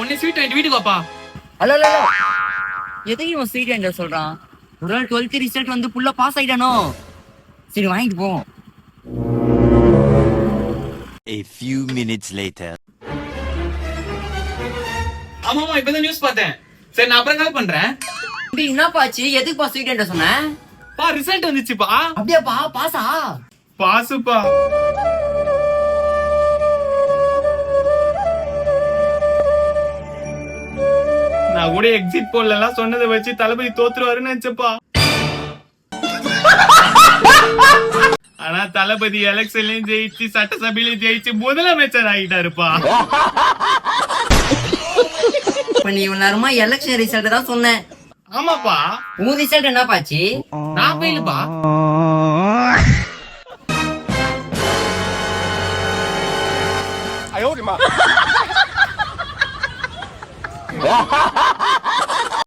உன்னை ஸ்வீட் வாங்கிட்டு வீட்டுக்கு வாப்பா. ஹலோ எதுக்கு இவன் ஸ்வீட் வாங்கிட்டு வர சொல்றான்? ஒரு நாள் 12th ரிசல்ட் வந்து ஃபுல்லா பாஸ் ஆயிட்டானோ. சரி வாங்கிட்டு போ. A few minutes later. ஆமாமா இப்பதான் நியூஸ் பார்த்தேன். சரி நான் அப்புறம் கால் பண்றேன். என்னப்பா ஆச்சு? எதுக்குப்பா ஸ்வீட் வாங்கிட்டு சொன்ன? பா ரிசல்ட் வந்துச்சுப்பா. அப்படியாப்பா? பாஸா? பாசுப்பா. நான் கூட எக்ஸிட் போல்ல எல்லாம் சொன்னதை வச்சு தளபதி தோத்துருவாருன்னு நினைச்சப்பா. ஆனா தளபதி எலெக்ஷன்லயும் ஜெயிச்சு சட்டசபையிலும் ஜெயிச்சு முதலமைச்சர் ஆகிட்டாருப்பா. நீ நேரமா எலெக்ஷன் ரிசல்ட் தான் சொன்னேன். ஆமாப்பா. உன் ரிசல்ட் என்னப்பாச்சு? நான் போயிலுப்பா. ஐயோ